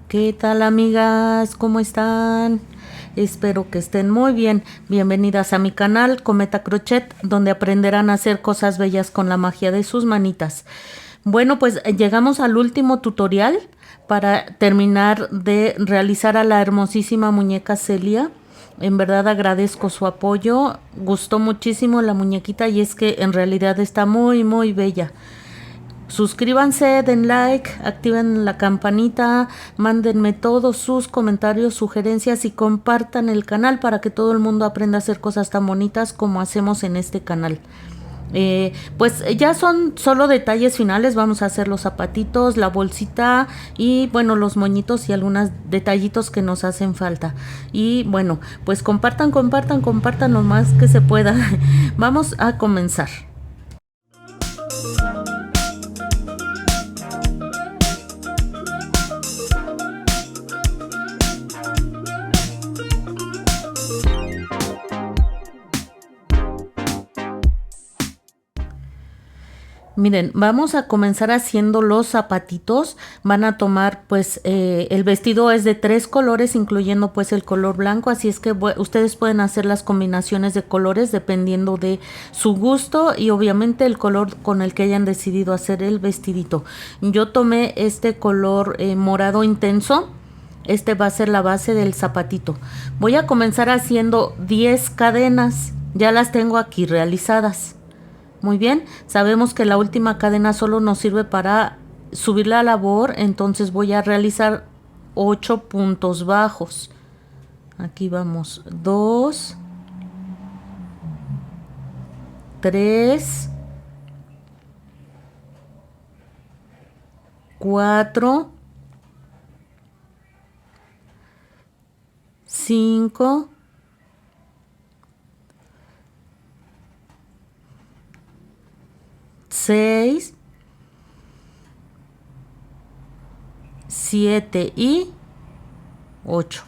¿Qué tal, amigas? ¿Cómo están? Espero que estén muy bien. Bienvenidas a mi canal Cometa Crochet, donde aprenderán a hacer cosas bellas con la magia de sus manitas. Bueno, pues llegamos al último tutorial para terminar de realizar a la hermosísima muñeca Celia. En verdad agradezco su apoyo. Gustó muchísimo la muñequita y es que en realidad está muy bella. Suscríbanse, den like, activen la campanita, mándenme todos sus comentarios, sugerencias y compartan el canal para que todo el mundo aprenda a hacer cosas tan bonitas como hacemos en este canal. Pues ya son solo detalles finales. Vamos a hacer los zapatitos, la bolsita y bueno, los moñitos y algunos detallitos que nos hacen falta. Y bueno, pues compartan lo más que se pueda. Vamos a comenzar. Miren, vamos a comenzar haciendo los zapatitos. Van a tomar pues el vestido es de 3 colores, incluyendo pues el color blanco, así es que ustedes pueden hacer las combinaciones de colores dependiendo de su gusto y obviamente el color con el que hayan decidido hacer el vestidito. Yo tomé este color morado intenso. Este va a ser la base del zapatito. Voy a comenzar haciendo 10 cadenas. Ya las tengo aquí realizadas. Muy bien, sabemos que la última cadena solo nos sirve para subir la labor, entonces voy a realizar 8 puntos bajos. Aquí vamos, 2, 3, 4, 5, 6, 7 y 8.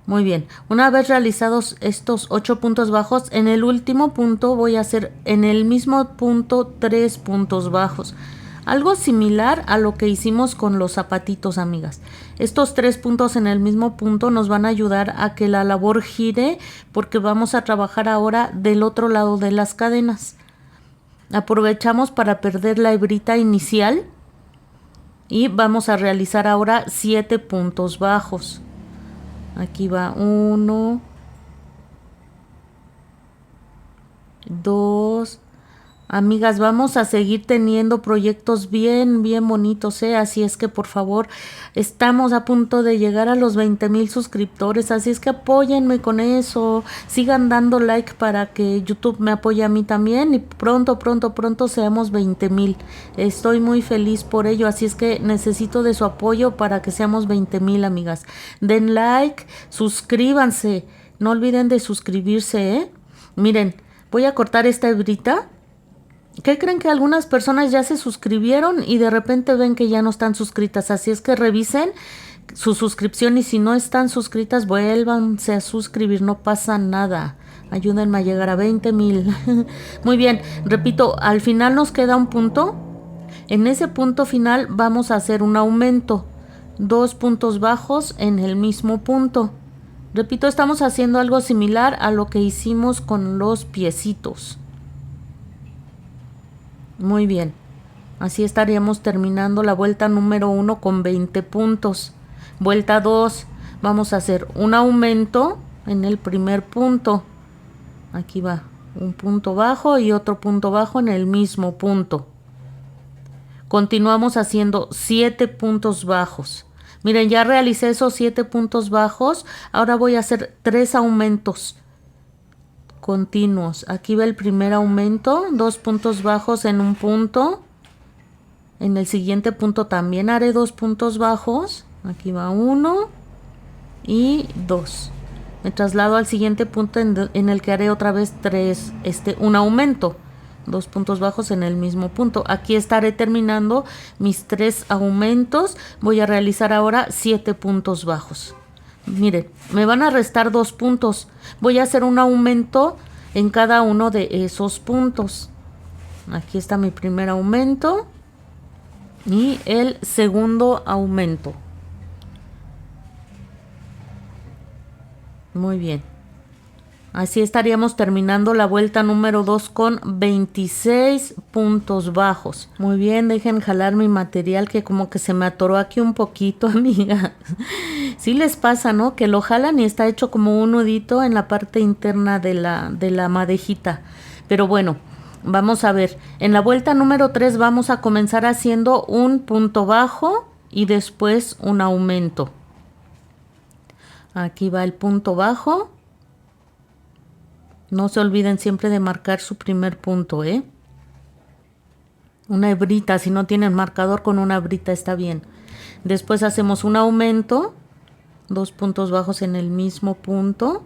Muy bien, una vez realizados estos 8 puntos bajos, en el último punto voy a hacer en el mismo punto 3 puntos bajos. Algo similar a lo que hicimos con los zapatitos, amigas. Estos 3 puntos en el mismo punto nos van a ayudar a que la labor gire porque vamos a trabajar ahora del otro lado de las cadenas. Aprovechamos para perder la hebrita inicial y vamos a realizar ahora 7 puntos bajos. Aquí va 1, 2. Amigas, vamos a seguir teniendo proyectos bien bonitos, así es que por favor, estamos a punto de llegar a los 20,000 suscriptores, así es que apóyenme con eso, sigan dando like para que YouTube me apoye a mí también y pronto seamos 20,000. Estoy muy feliz por ello, así es que necesito de su apoyo para que seamos 20,000, amigas. Den like, suscríbanse, no olviden de suscribirse, Miren, voy a cortar esta hebrita. ¿Qué creen? Que algunas personas ya se suscribieron y de repente ven que ya no están suscritas? Así es que revisen su suscripción y si no están suscritas, vuélvanse a suscribir, no pasa nada. Ayúdenme a llegar a 20,000. Muy bien, repito, al final nos queda un punto. En ese punto final vamos a hacer un aumento. 2 puntos bajos en el mismo punto. Repito, estamos haciendo algo similar a lo que hicimos con los piecitos. Muy bien, así estaríamos terminando la vuelta número 1 con 20 puntos. Vuelta 2, vamos a hacer un aumento en el primer punto. Aquí va un punto bajo y otro punto bajo en el mismo punto. Continuamos haciendo 7 puntos bajos. Miren, ya realicé esos 7 puntos bajos. Ahora voy a hacer 3 aumentos continuos. Aquí va el primer aumento, 2 puntos bajos en un punto. En el siguiente punto también haré 2 puntos bajos. Aquí va 1 y 2. Me traslado al siguiente punto en el que haré otra vez un aumento. 2 puntos bajos en el mismo punto. Aquí estaré terminando mis 3 aumentos. Voy a realizar ahora 7 puntos bajos. Miren, me van a restar 2 puntos. Voy a hacer un aumento en cada uno de esos puntos. Aquí está mi primer aumento y el segundo aumento. Muy bien. Así estaríamos terminando la vuelta número 2 con 26 puntos bajos. Muy bien, dejen jalar mi material que como que se me atoró aquí un poquito, amiga. Sí les pasa, ¿no? Que lo jalan y está hecho como un nudito en la parte interna de la madejita. Pero bueno, vamos a ver. En la vuelta número 3 vamos a comenzar haciendo un punto bajo y después un aumento. Aquí va el punto bajo. No se olviden siempre de marcar su primer punto, ¿eh? Una hebrita, si no tienen marcador, con una hebrita está bien. Después hacemos un aumento, 2 puntos bajos en el mismo punto.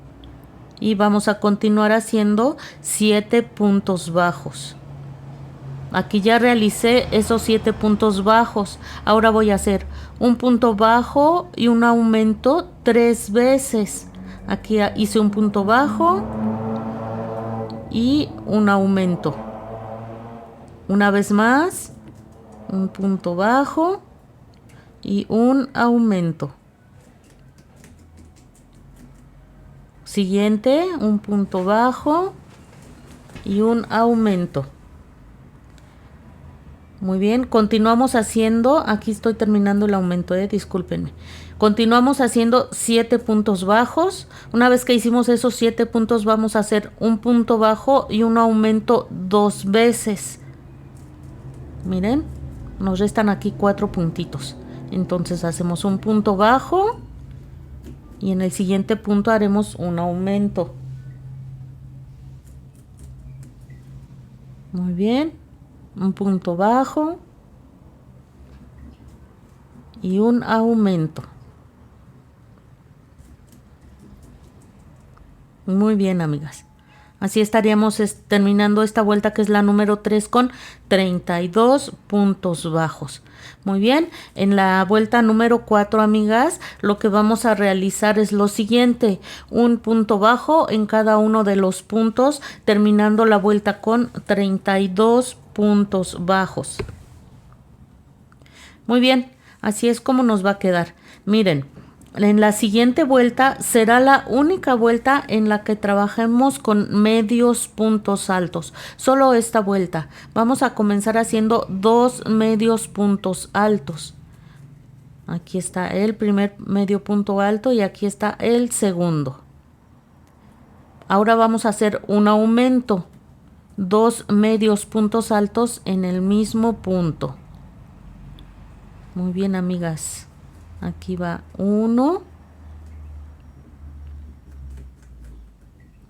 Y vamos a continuar haciendo 7 puntos bajos. Aquí ya realicé esos 7 puntos bajos. Ahora voy a hacer un punto bajo y un aumento 3 veces. Aquí hice un punto bajo y un aumento. Una vez más, un punto bajo y un aumento. Siguiente, un punto bajo y un aumento. Muy bien, continuamos haciendo, aquí estoy terminando el aumento, discúlpenme. Continuamos haciendo 7 puntos bajos. Una vez que hicimos esos 7 puntos, vamos a hacer un punto bajo y un aumento 2 veces. Miren, nos restan aquí 4 puntitos. Entonces hacemos un punto bajo y en el siguiente punto haremos un aumento. Muy bien, un punto bajo y un aumento. Muy bien, amigas. Así estaríamos terminando esta vuelta, que es la número 3, con 32 puntos bajos. Muy bien, en la vuelta número 4, amigas, lo que vamos a realizar es lo siguiente: un punto bajo en cada uno de los puntos, terminando la vuelta con 32 puntos bajos. Muy bien, así es como nos va a quedar. Miren, en la siguiente vuelta será la única vuelta en la que trabajemos con medios puntos altos. Solo esta vuelta. Vamos a comenzar haciendo 2 medios puntos altos. Aquí está el primer medio punto alto y aquí está el segundo. Ahora vamos a hacer un aumento. 2 medios puntos altos en el mismo punto. Muy bien, amigas. Aquí va 1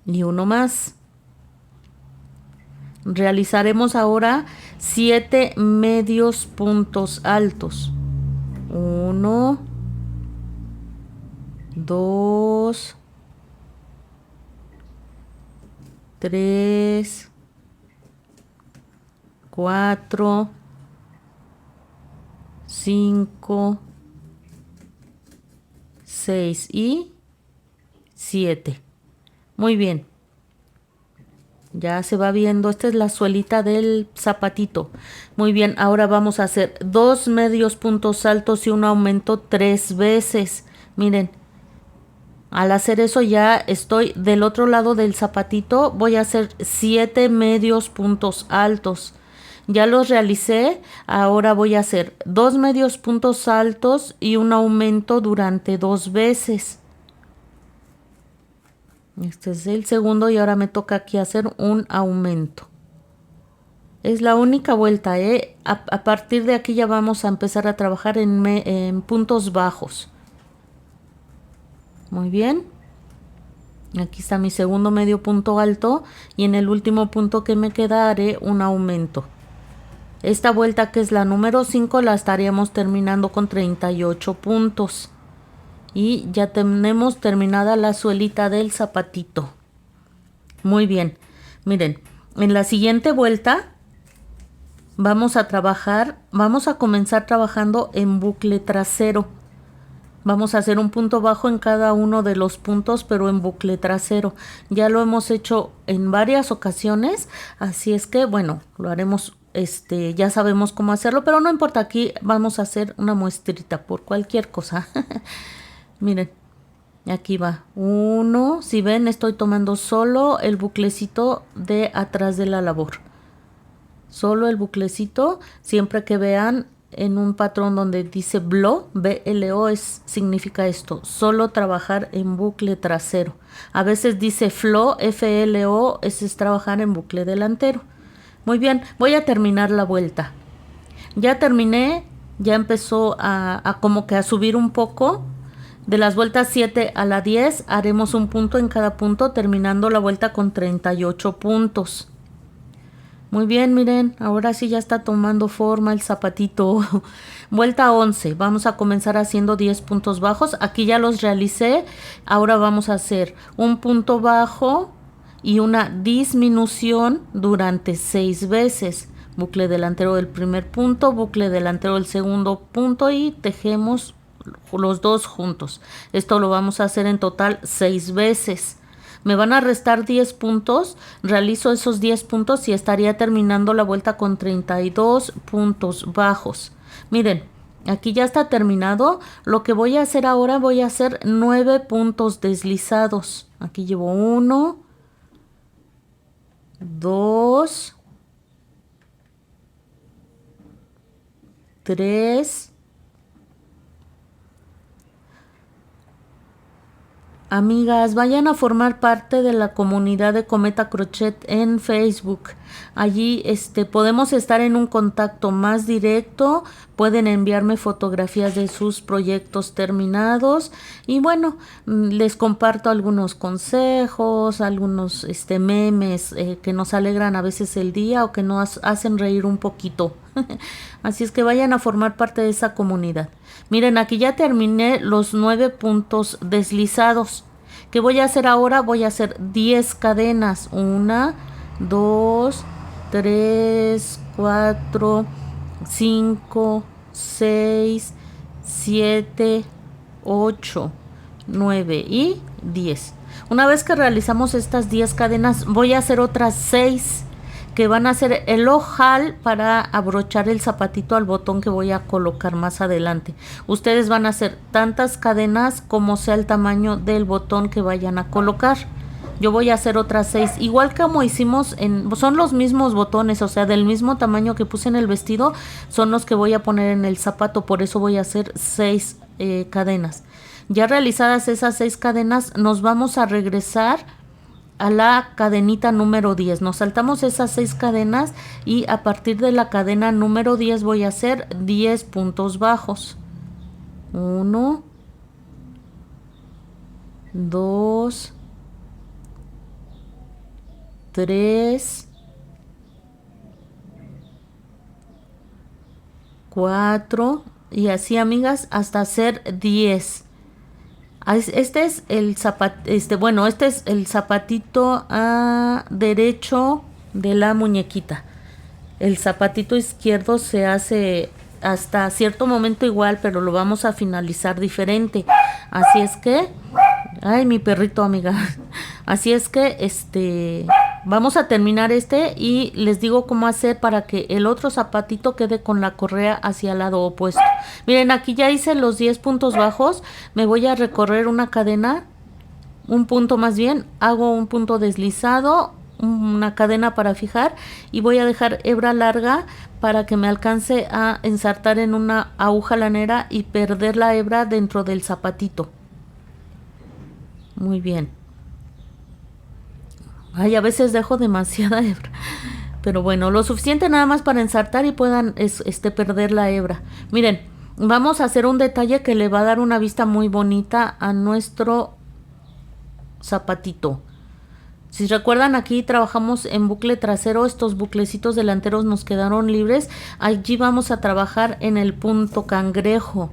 y 1 más. Realizaremos ahora 7 medios puntos altos. 1, 2, 3, 4, 5, 6 y 7. Muy bien. Ya se va viendo, esta es la suelita del zapatito. Muy bien, ahora vamos a hacer 2 medios puntos altos y un aumento 3 veces. Miren, al hacer eso ya estoy del otro lado del zapatito. Voy a hacer 7 medios puntos altos. Ya los realicé, ahora voy a hacer 2 medios puntos altos y un aumento durante 2 veces. Este es el segundo y ahora me toca aquí hacer un aumento. Es la única vuelta, A partir de aquí ya vamos a empezar a trabajar en puntos bajos. Muy bien. Aquí está mi segundo medio punto alto y en el último punto que me queda haré un aumento. Esta vuelta, que es la número 5, la estaríamos terminando con 38 puntos. Y ya tenemos terminada la suelita del zapatito. Muy bien. Miren, en la siguiente vuelta vamos a comenzar trabajando en bucle trasero. Vamos a hacer un punto bajo en cada uno de los puntos, pero en bucle trasero. Ya lo hemos hecho en varias ocasiones, así es que bueno, lo haremos, ya sabemos cómo hacerlo, pero no importa, aquí vamos a hacer una muestrita por cualquier cosa. Miren, Aquí va 1. Si ven, estoy tomando solo el buclecito de atrás de la labor. Solo el buclecito. Siempre que vean en un patrón donde dice BLO, BLO significa esto, solo trabajar en bucle trasero. A veces dice FLO, FLO, es trabajar en bucle delantero. Muy bien, voy a terminar la vuelta. Ya terminé, ya empezó a como que a subir un poco. De las vueltas 7 a la 10 haremos un punto en cada punto, terminando la vuelta con 38 puntos. Muy bien, miren, ahora sí ya está tomando forma el zapatito. Vuelta 11, vamos a comenzar haciendo 10 puntos bajos. Aquí ya los realicé. Ahora vamos a hacer un punto bajo y una disminución durante 6 veces. Bucle delantero del primer punto, bucle delantero del segundo punto y tejemos los dos juntos. Esto lo vamos a hacer en total 6 veces. Me van a restar 10 puntos, realizo esos 10 puntos y estaría terminando la vuelta con 32 puntos bajos. Miren, aquí ya está terminado. Lo que voy a hacer ahora, voy a hacer 9 puntos deslizados. Aquí llevo 1, 2, 3. Amigas, vayan a formar parte de la comunidad de Cometa Crochet en Facebook. Allí podemos estar en un contacto más directo. Pueden enviarme fotografías de sus proyectos terminados. Y bueno, les comparto algunos consejos, algunos memes que nos alegran a veces el día o que nos hacen reír un poquito. Así es que vayan a formar parte de esa comunidad. Miren, aquí ya terminé los 9 puntos deslizados. ¿Qué voy a hacer ahora? Voy a hacer 10 cadenas. 1, 2, 3, 4, 5, 6, 7, 8, 9 y 10. Una vez que realizamos estas 10 cadenas, voy a hacer otras 6 que van a ser el ojal para abrochar el zapatito al botón que voy a colocar más adelante. Ustedes van a hacer tantas cadenas como sea el tamaño del botón que vayan a colocar. Yo voy a hacer otras 6, igual como hicimos son los mismos botones, o sea, del mismo tamaño que puse en el vestido, son los que voy a poner en el zapato, por eso voy a hacer 6 cadenas. Ya realizadas esas 6 cadenas, nos vamos a regresar a la cadenita número 10. Nos saltamos esas 6 cadenas y a partir de la cadena número 10 voy a hacer 10 puntos bajos. 1, 2, 3, 4 y así, amigas, hasta hacer 10. Este es el este es el zapatito derecho de la muñequita. El zapatito izquierdo se hace hasta cierto momento igual, pero lo vamos a finalizar diferente. Así es que, ay, mi perrito, amiga. Así es que vamos a terminar y les digo cómo hacer para que el otro zapatito quede con la correa hacia el lado opuesto. Miren, aquí ya hice los 10 puntos bajos. Me voy a recorrer una cadena, un punto más bien, hago un punto deslizado, una cadena para fijar y voy a dejar hebra larga para que me alcance a ensartar en una aguja lanera y perder la hebra dentro del zapatito. Muy bien. Ay, a veces dejo demasiada hebra, pero bueno, lo suficiente nada más para ensartar y puedan perder la hebra. Miren, vamos a hacer un detalle que le va a dar una vista muy bonita a nuestro zapatito. Si recuerdan, aquí trabajamos en bucle trasero, estos buclecitos delanteros nos quedaron libres. Allí vamos a trabajar en el punto cangrejo.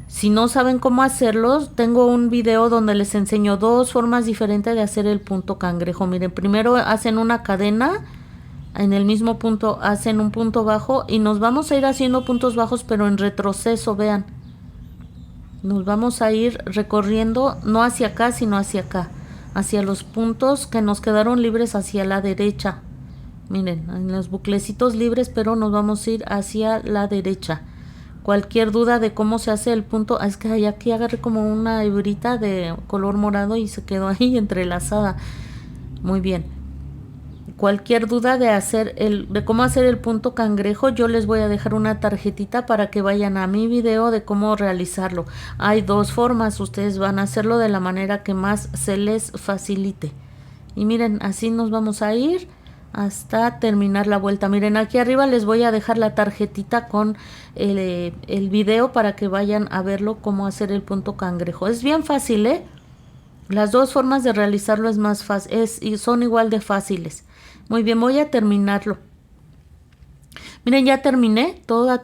Si no saben cómo hacerlos, tengo un video donde les enseño 2 formas diferentes de hacer el punto cangrejo. Miren, primero hacen una cadena, en el mismo punto hacen un punto bajo y nos vamos a ir haciendo puntos bajos pero en retroceso, vean. Nos vamos a ir recorriendo, no hacia acá, sino hacia acá, hacia los puntos que nos quedaron libres hacia la derecha. Miren, en los buclecitos libres, pero nos vamos a ir hacia la derecha. Cualquier duda de cómo se hace el punto, es que aquí agarré como una hebrita de color morado y se quedó ahí entrelazada. Muy bien. Cualquier duda de cómo hacer el punto cangrejo, yo les voy a dejar una tarjetita para que vayan a mi video de cómo realizarlo. Hay dos formas, ustedes van a hacerlo de la manera que más se les facilite. Y miren, así nos vamos a ir hasta terminar la vuelta. Miren, aquí arriba les voy a dejar la tarjetita con el video para que vayan a verlo cómo hacer el punto cangrejo. Es bien fácil, ¿eh? Las dos formas de realizarlo es más fácil, y son igual de fáciles. Muy bien, voy a terminarlo. Miren, ya terminé toda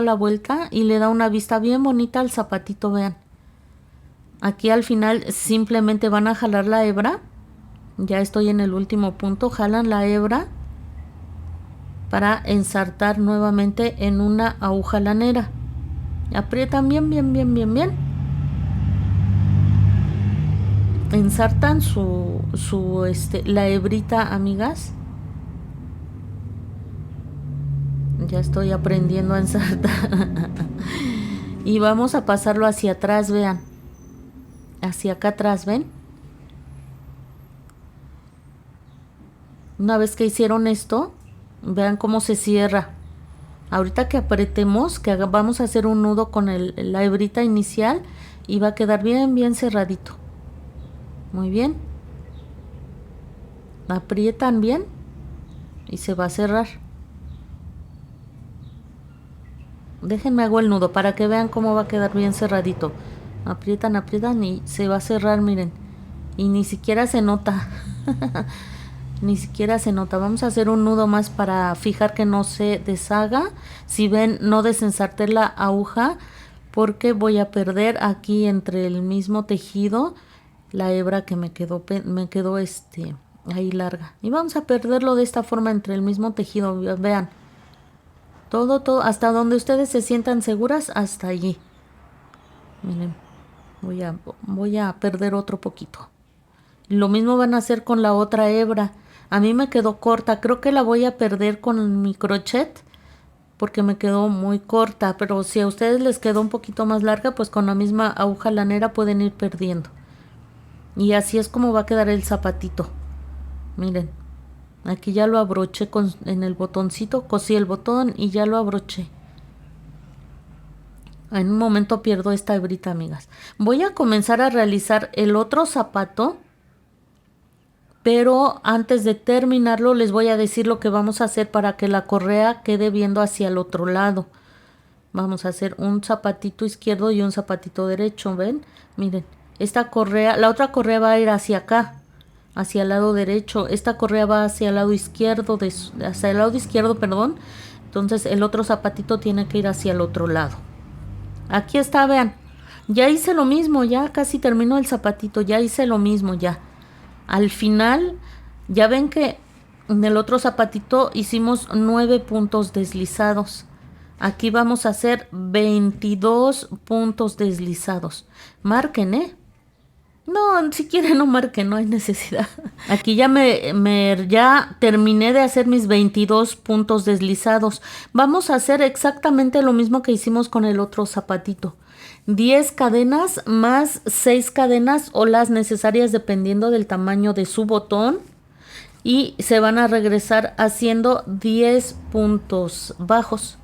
la vuelta y le da una vista bien bonita al zapatito, vean. Aquí al final simplemente van a jalar la hebra. Ya estoy en el último punto, jalan la hebra para ensartar nuevamente en una aguja lanera. Aprietan bien. Ensartan la hebrita, amigas. Ya estoy aprendiendo a ensartar. Y vamos a pasarlo hacia atrás, vean. Hacia acá atrás, ¿ven? Una vez que hicieron esto, vean cómo se cierra. Ahorita que apretemos, vamos a hacer un nudo con la hebrita inicial y va a quedar bien cerradito. Muy bien. Aprietan bien y se va a cerrar. Déjenme hago el nudo para que vean cómo va a quedar bien cerradito. Aprietan y se va a cerrar, miren. Y ni siquiera se nota. Ni siquiera se nota. Vamos a hacer un nudo más para fijar que no se deshaga. Si ven, no desensarté la aguja porque voy a perder aquí entre el mismo tejido la hebra que me quedó ahí larga. Y vamos a perderlo de esta forma entre el mismo tejido. Vean. Todo, hasta donde ustedes se sientan seguras, hasta allí. Miren, voy a perder otro poquito. Lo mismo van a hacer con la otra hebra. A mí me quedó corta, creo que la voy a perder con mi crochet porque me quedó muy corta, pero si a ustedes les quedó un poquito más larga, pues con la misma aguja lanera pueden ir perdiendo. Y así es como va a quedar el zapatito. Miren, aquí ya lo abroché en el botoncito, cosí el botón y ya lo abroché. En un momento pierdo esta hebrita, amigas. Voy a comenzar a realizar el otro zapato, pero antes de terminarlo les voy a decir lo que vamos a hacer para que la correa quede viendo hacia el otro lado. Vamos a hacer un zapatito izquierdo y un zapatito derecho, ¿ven? Miren, esta correa, la otra correa va a ir hacia acá, hacia el lado derecho. Esta correa va hacia el lado izquierdo, perdón. Entonces el otro zapatito tiene que ir hacia el otro lado. Aquí está, vean. Ya hice lo mismo, ya casi terminó el zapatito, ya hice lo mismo, ya. Al final, ya ven que en el otro zapatito hicimos 9 puntos deslizados. Aquí vamos a hacer 22 puntos deslizados. Marquen, ¿eh? No, si quieren no marquen, no hay necesidad. Aquí ya ya terminé de hacer mis 22 puntos deslizados. Vamos a hacer exactamente lo mismo que hicimos con el otro zapatito. 10 cadenas más 6 cadenas o las necesarias dependiendo del tamaño de su botón. Y se van a regresar haciendo 10 puntos bajos.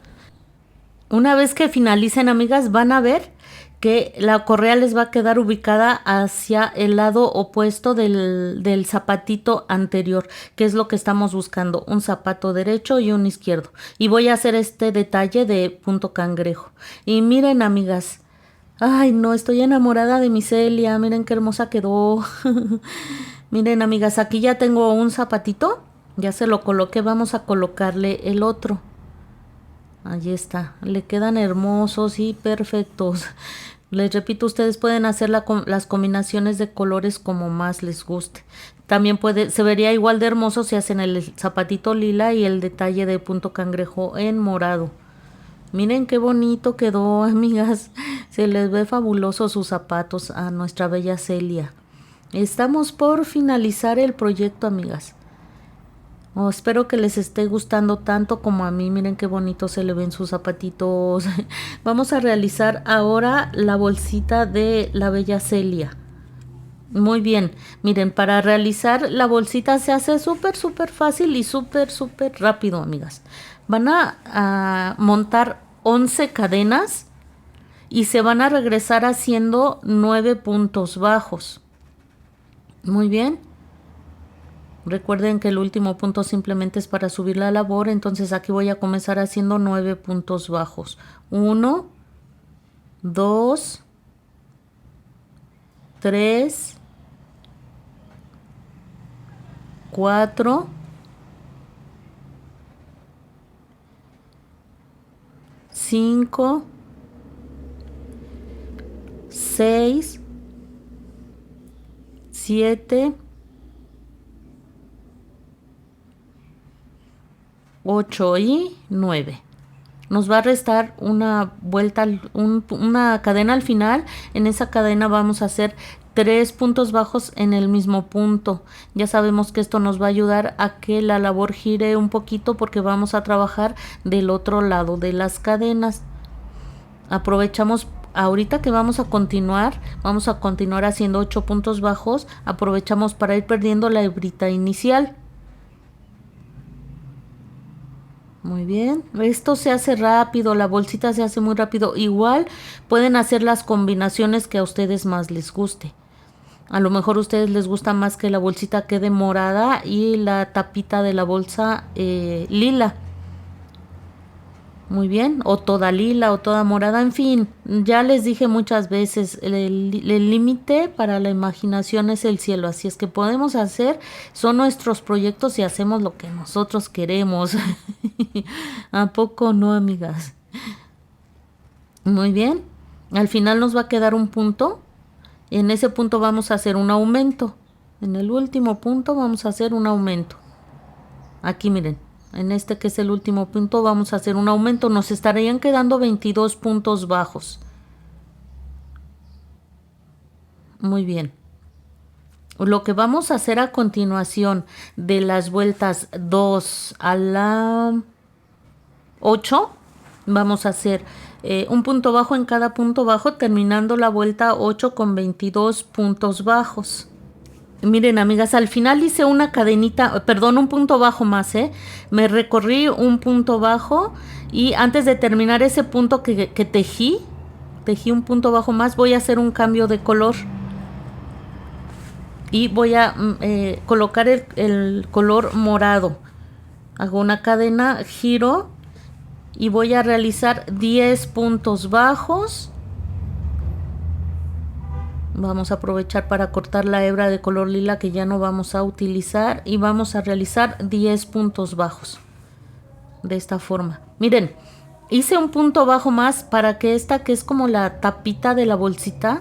Una vez que finalicen, amigas, van a ver que la correa les va a quedar ubicada hacia el lado opuesto del zapatito anterior, que es lo que estamos buscando, un zapato derecho y un izquierdo. Y voy a hacer este detalle de punto cangrejo. Y miren, amigas, ay no, estoy enamorada de mi Celia, miren qué hermosa quedó. Miren, amigas, aquí ya tengo un zapatito, ya se lo coloqué, vamos a colocarle el otro. Ahí está, le quedan hermosos y perfectos. Les repito, ustedes pueden hacer las combinaciones de colores como más les guste. También se vería igual de hermoso si hacen el zapatito lila y el detalle de punto cangrejo en morado. Miren qué bonito quedó, amigas. Se les ve fabuloso sus zapatos a nuestra bella Celia. Estamos por finalizar el proyecto, amigas. Oh, espero que les esté gustando tanto como a mí. Miren qué bonito se le ven sus zapatitos. Vamos a realizar ahora la bolsita de la bella Celia. Muy bien, miren, para realizar la bolsita se hace súper fácil y súper rápido, amigas. Van a montar 11 cadenas y se van a regresar haciendo 9 puntos bajos. Muy bien. Recuerden que el último punto simplemente es para subir la labor, entonces aquí voy a comenzar haciendo 9 puntos bajos. 1, 2, 3, 4, 5, 6, 7, 8 y 9. Nos va a restar una vuelta, una cadena al final. En esa cadena vamos a hacer 3 puntos bajos en el mismo punto. Ya sabemos que esto nos va a ayudar a que la labor gire un poquito porque vamos a trabajar del otro lado de las cadenas. Aprovechamos ahorita que vamos a continuar haciendo 8 puntos bajos. Aprovechamos para ir perdiendo la hebrita inicial. Muy bien, esto se hace rápido, la bolsita se hace muy rápido. Igual pueden hacer las combinaciones que a ustedes más les guste. A lo mejor a ustedes les gusta más que la bolsita quede morada y la tapita de la bolsa lila. Muy bien, o toda lila o toda morada, en fin, ya les dije muchas veces, el límite para la imaginación es el cielo, así es que podemos hacer, son nuestros proyectos y hacemos lo que nosotros queremos. ¿A poco no, amigas? Muy bien, al final nos va a quedar un punto, en ese punto vamos a hacer un aumento, en el último punto vamos a hacer un aumento. Aquí miren. En este que es el último punto vamos a hacer un aumento. Nos estarían quedando 22 puntos bajos. Muy bien. Lo que vamos a hacer a continuación de las vueltas 2 a la 8, vamos a hacer un punto bajo en cada punto bajo, terminando la vuelta 8 con 22 puntos bajos. Miren, amigas, al final hice una cadenita, perdón, un punto bajo más, me recorrí un punto bajo y antes de terminar ese punto que tejí un punto bajo más, voy a hacer un cambio de color y voy a colocar el color morado. Hago una cadena, giro y voy a realizar 10 puntos bajos. Vamos a aprovechar para cortar la hebra de color lila que ya no vamos a utilizar y vamos a realizar 10 puntos bajos de esta forma. Miren, hice un punto bajo más para que esta que es como la tapita de la bolsita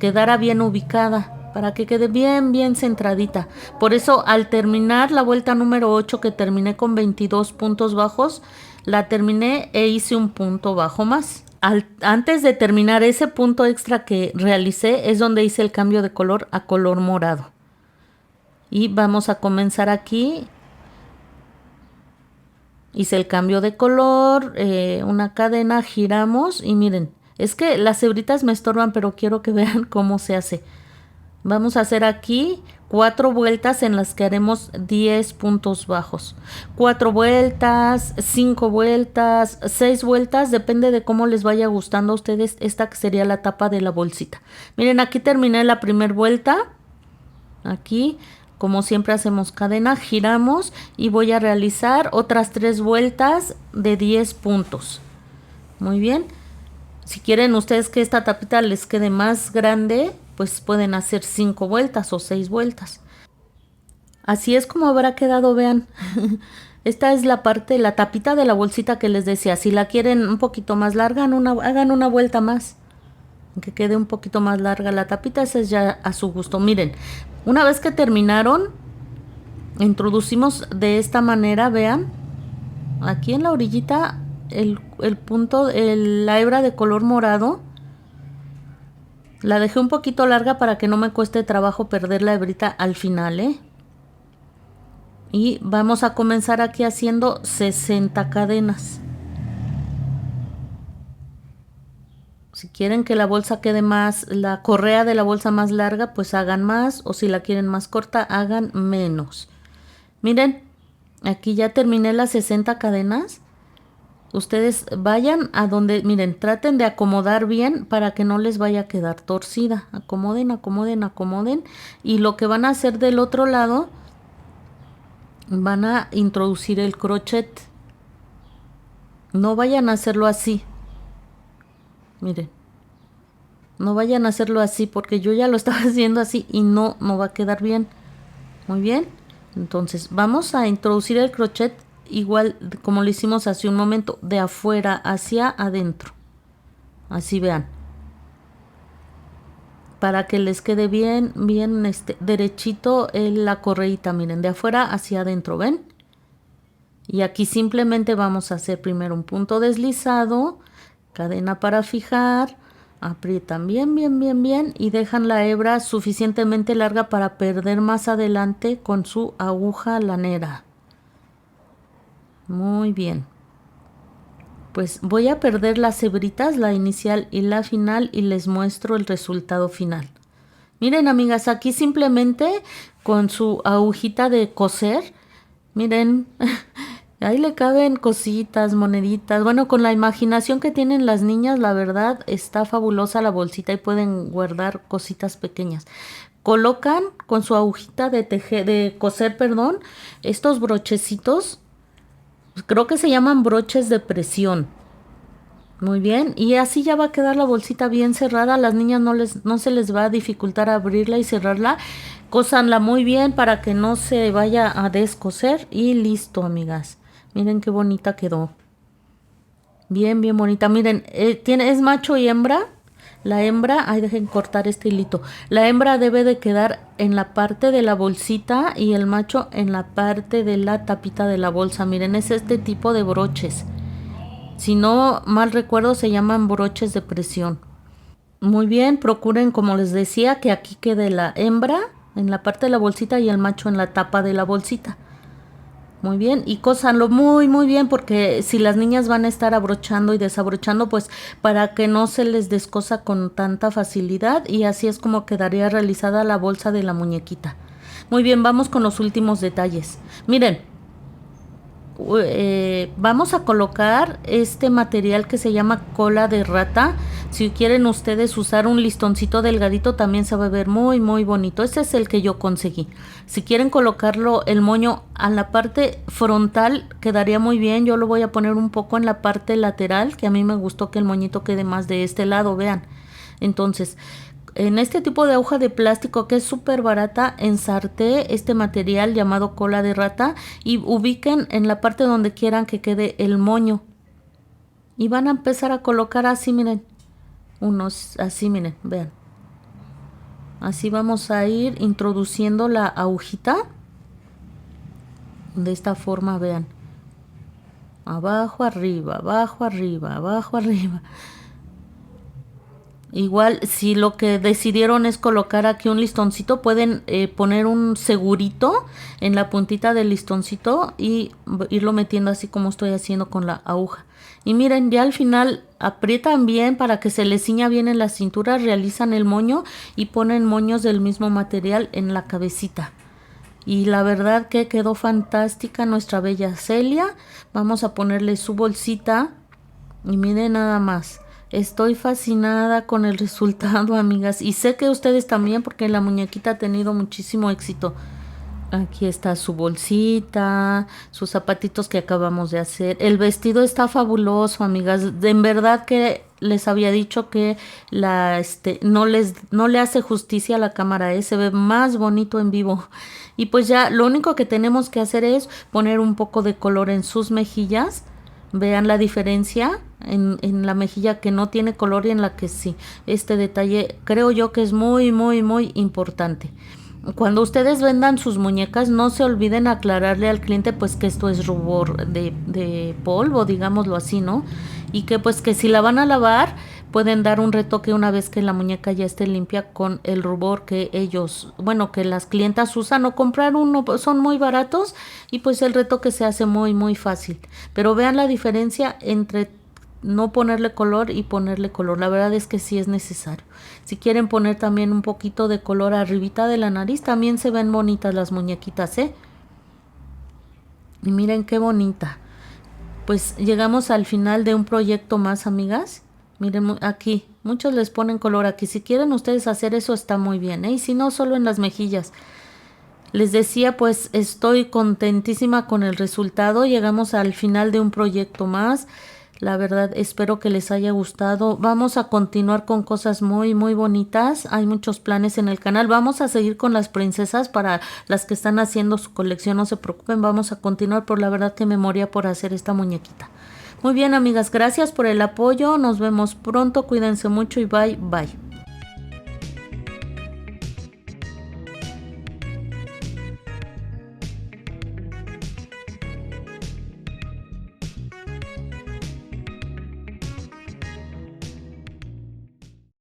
quedara bien ubicada, para que quede bien centradita. Por eso al terminar la vuelta número 8 que terminé con 22 puntos bajos, la terminé e hice un punto bajo más. Antes de terminar ese punto extra que realicé es donde hice el cambio de color a color morado. Y vamos a comenzar aquí. Hice el cambio de color, una cadena, giramos y miren, es que las hebritas me estorban, pero quiero que vean cómo se hace. Vamos a hacer aquí 4 vueltas en las que haremos 10 puntos bajos. 4 vueltas, 5 vueltas, 6 vueltas, depende de cómo les vaya gustando a ustedes. Esta que sería la tapa de la bolsita. Miren, aquí terminé la primera vuelta. Aquí, como siempre hacemos cadena, giramos y voy a realizar otras 3 vueltas de 10 puntos. Muy bien. Si quieren ustedes que esta tapita les quede más grande, pues pueden hacer 5 vueltas o 6 vueltas. Así es como habrá quedado, vean. Esta es la parte, la tapita de la bolsita que les decía. Si la quieren un poquito más larga, hagan una vuelta más. Que quede un poquito más larga la tapita, esa es ya a su gusto. Miren, una vez que terminaron, introducimos de esta manera, vean. Aquí en la orillita, el punto, la hebra de color morado. La dejé un poquito larga para que no me cueste trabajo perder la hebrita al final, Y vamos a comenzar aquí haciendo 60 cadenas. Si quieren que la bolsa quede más, la correa de la bolsa más larga, pues hagan más, o si la quieren más corta, hagan menos. Miren, aquí ya terminé las 60 cadenas. Ustedes vayan a donde, miren, traten de acomodar bien para que no les vaya a quedar torcida. Acomoden, acomoden, acomoden. Y lo que van a hacer del otro lado, van a introducir el crochet. No vayan a hacerlo así. Miren, no vayan a hacerlo así porque yo ya lo estaba haciendo así y no va a quedar bien. Muy bien. Entonces vamos a introducir el crochet igual como lo hicimos hace un momento, de afuera hacia adentro. Así vean. Para que les quede bien derechito la correíta, miren, de afuera hacia adentro, ¿ven? Y aquí simplemente vamos a hacer primero un punto deslizado, cadena para fijar, aprietan bien, bien, bien, bien y dejan la hebra suficientemente larga para perder más adelante con su aguja lanera. Muy bien. Pues voy a perder las hebritas, la inicial y la final, y les muestro el resultado final. Miren, amigas, aquí simplemente con su agujita de coser, miren, ahí le caben cositas, moneditas. Bueno, con la imaginación que tienen las niñas, la verdad, está fabulosa la bolsita y pueden guardar cositas pequeñas. Colocan con su agujita de coser, estos brochecitos. Creo que se llaman broches de presión. Muy bien, y así ya va a quedar la bolsita bien cerrada. A las niñas no se les va a dificultar abrirla y cerrarla. Cósanla muy bien para que no se vaya a descoser. Y listo, amigas. Miren qué bonita quedó. Bien, bien bonita. Miren, es macho y hembra. La hembra, ahí dejen cortar este hilito. La hembra debe de quedar en la parte de la bolsita y el macho en la parte de la tapita de la bolsa. Miren, es este tipo de broches. Si no mal recuerdo, se llaman broches de presión. Muy bien, procuren, como les decía, que aquí quede la hembra en la parte de la bolsita y el macho en la tapa de la bolsita. Muy bien, y cósanlo muy muy bien, porque si las niñas van a estar abrochando y desabrochando, pues para que no se les descosa con tanta facilidad, y así es como quedaría realizada la bolsa de la muñequita. Muy bien, vamos con los últimos detalles. Miren, vamos a colocar este material que se llama cola de rata. Si quieren ustedes usar un listoncito delgadito, también se va a ver muy muy bonito. Este es el que yo conseguí. Si quieren colocarlo el moño a la parte frontal, quedaría muy bien. Yo lo voy a poner un poco en la parte lateral, que a mí me gustó que el moñito quede más de este lado, vean. Entonces, en este tipo de aguja de plástico que es súper barata, ensarté este material llamado cola de rata y ubiquen en la parte donde quieran que quede el moño. Y van a empezar a colocar así, miren. Unos así, miren, vean. Así vamos a ir introduciendo la agujita. De esta forma, vean. Abajo, arriba, abajo, arriba, abajo, arriba. Igual, si lo que decidieron es colocar aquí un listoncito, pueden poner un segurito en la puntita del listoncito y irlo metiendo así como estoy haciendo con la aguja. Y miren, ya al final aprietan bien para que se les ciña bien en la cintura, realizan el moño y ponen moños del mismo material en la cabecita. Y la verdad que quedó fantástica nuestra bella Celia. Vamos a ponerle su bolsita y miren nada más. Estoy fascinada con el resultado, amigas, y sé que ustedes también, porque la muñequita ha tenido muchísimo éxito. Aquí está su bolsita, sus zapatitos que acabamos de hacer. El vestido está fabuloso, amigas. En verdad que les había dicho que no le hace justicia a la cámara, se ve más bonito en vivo. Y pues ya lo único que tenemos que hacer es poner un poco de color en sus mejillas. Vean la diferencia en la mejilla que no tiene color y en la que sí. Este detalle creo yo que es muy, muy, muy importante. Cuando ustedes vendan sus muñecas, no se olviden aclararle al cliente pues que esto es rubor de polvo, digámoslo así, ¿no? Y que pues que si la van a lavar, pueden dar un retoque una vez que la muñeca ya esté limpia con el rubor que ellos, bueno, que las clientas usan, o comprar uno, pues, son muy baratos y pues el retoque se hace muy muy fácil. Pero vean la diferencia entre no ponerle color y ponerle color. La verdad es que sí es necesario. Si quieren poner también un poquito de color arribita de la nariz, también se ven bonitas las muñequitas, ¿eh? Y miren qué bonita. Pues llegamos al final de un proyecto más, amigas. Miren aquí, muchos les ponen color aquí. Si quieren ustedes hacer eso está muy bien, ¿eh? Y si no, solo en las mejillas. Les decía, pues estoy contentísima con el resultado. Llegamos al final de un proyecto más. La verdad, espero que les haya gustado. Vamos a continuar con cosas muy, muy bonitas. Hay muchos planes en el canal. Vamos a seguir con las princesas para las que están haciendo su colección. No se preocupen, vamos a continuar. Por la verdad que me moría por hacer esta muñequita. Muy bien, amigas, gracias por el apoyo. Nos vemos pronto. Cuídense mucho y bye, bye.